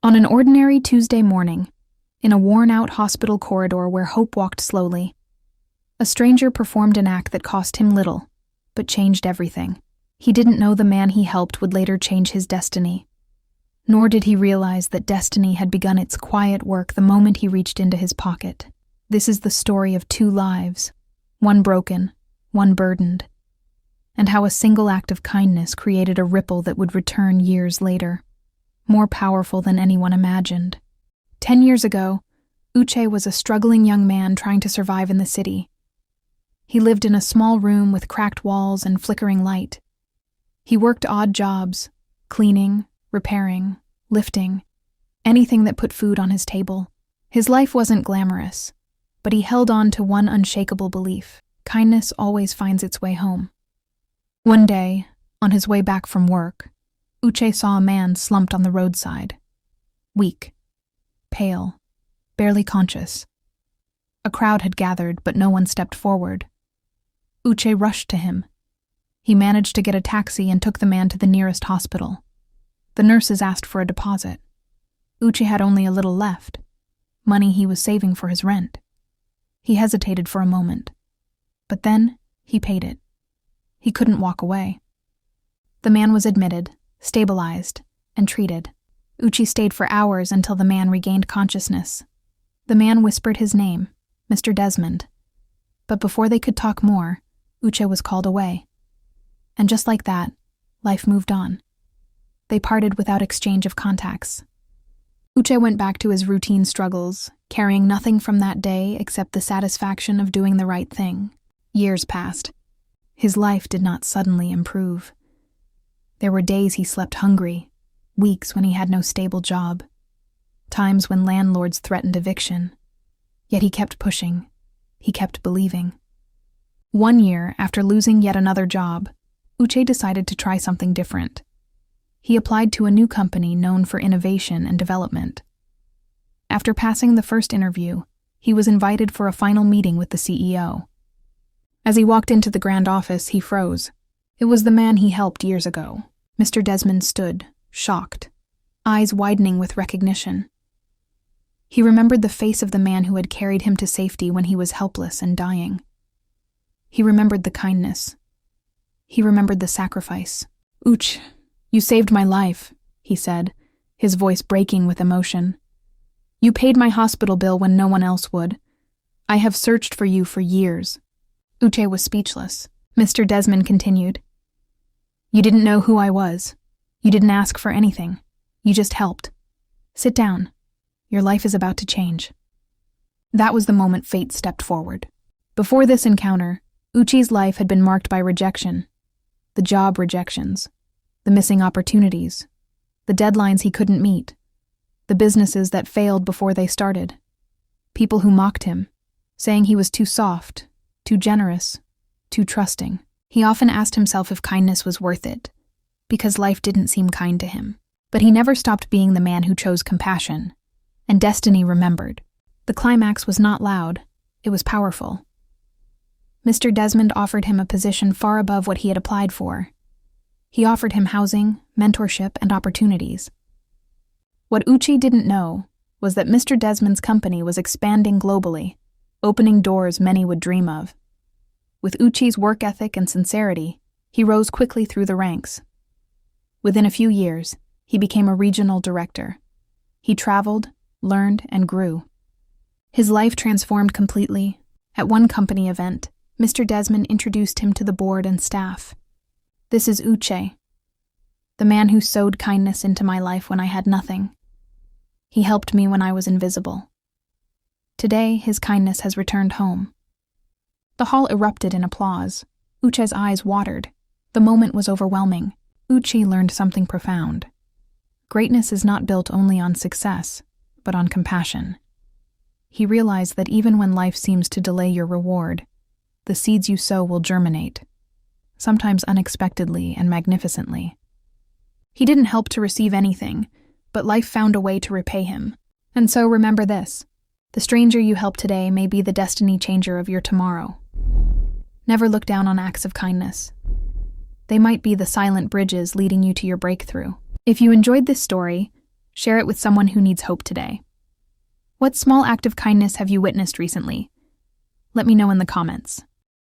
On an ordinary Tuesday morning, in a worn-out hospital corridor where Hope walked slowly, a stranger performed an act that cost him little, but changed everything. He didn't know the man he helped would later change his destiny. Nor did he realize that destiny had begun its quiet work the moment he reached into his pocket. This is the story of two lives, one broken, one burdened, and how a single act of kindness created a ripple that would return years later, more powerful than anyone imagined. 10 years ago, Uche was a struggling young man trying to survive in the city. He lived in a small room with cracked walls and flickering light. He worked odd jobs, cleaning, repairing, lifting, anything that put food on his table. His life wasn't glamorous, but he held on to one unshakable belief: kindness always finds its way home. One day, on his way back from work, Uche saw a man slumped on the roadside. Weak, pale, barely conscious. A crowd had gathered, but no one stepped forward. Uche rushed to him. He managed to get a taxi and took the man to the nearest hospital. The nurses asked for a deposit. Uche had only a little left, money he was saving for his rent. He hesitated for a moment, but then he paid it. He couldn't walk away. The man was admitted, stabilized, and treated. Uche stayed for hours until the man regained consciousness. The man whispered his name, Mr. Desmond. But before they could talk more, Uche was called away. And just like that, life moved on. They parted without exchange of contacts. Uche went back to his routine struggles, carrying nothing from that day except the satisfaction of doing the right thing. Years passed. His life did not suddenly improve. There were days he slept hungry, weeks when he had no stable job, times when landlords threatened eviction. Yet he kept pushing. He kept believing. 1 year after losing yet another job, Uche decided to try something different. He applied to a new company known for innovation and development. After passing the first interview, he was invited for a final meeting with the CEO. As he walked into the grand office, he froze. It was the man he helped years ago. Mr. Desmond stood, shocked, eyes widening with recognition. He remembered the face of the man who had carried him to safety when he was helpless and dying. He remembered the kindness. He remembered the sacrifice. "Uche, you saved my life," he said, his voice breaking with emotion. "You paid my hospital bill when no one else would. I have searched for you for years." Uche was speechless. Mr. Desmond continued, "You didn't know who I was. You didn't ask for anything. You just helped. Sit down. Your life is about to change." That was the moment fate stepped forward. Before this encounter, Uche's life had been marked by rejection. The job rejections, the missing opportunities, the deadlines he couldn't meet, the businesses that failed before they started, people who mocked him, saying he was too soft, too generous, too trusting. He often asked himself if kindness was worth it, because life didn't seem kind to him. But he never stopped being the man who chose compassion, and destiny remembered. The climax was not loud, it was powerful. Mr. Desmond offered him a position far above what he had applied for. He offered him housing, mentorship, and opportunities. What Uche didn't know was that Mr. Desmond's company was expanding globally, opening doors many would dream of. With Uche's work ethic and sincerity, he rose quickly through the ranks. Within a few years, he became a regional director. He traveled, learned, and grew. His life transformed completely. At one company event, Mr. Desmond introduced him to the board and staff. "This is Uche, the man who sowed kindness into my life when I had nothing. He helped me when I was invisible. Today, his kindness has returned home." The hall erupted in applause. Uche's eyes watered. The moment was overwhelming. Uche learned something profound. Greatness is not built only on success, but on compassion. He realized that even when life seems to delay your reward, the seeds you sow will germinate, sometimes unexpectedly and magnificently. He didn't help to receive anything, but life found a way to repay him. And so remember this: the stranger you help today may be the destiny changer of your tomorrow. Never look down on acts of kindness. They might be the silent bridges leading you to your breakthrough. If you enjoyed this story, Share it with someone who needs hope today. What small act of kindness have you witnessed recently? Let me know in the comments.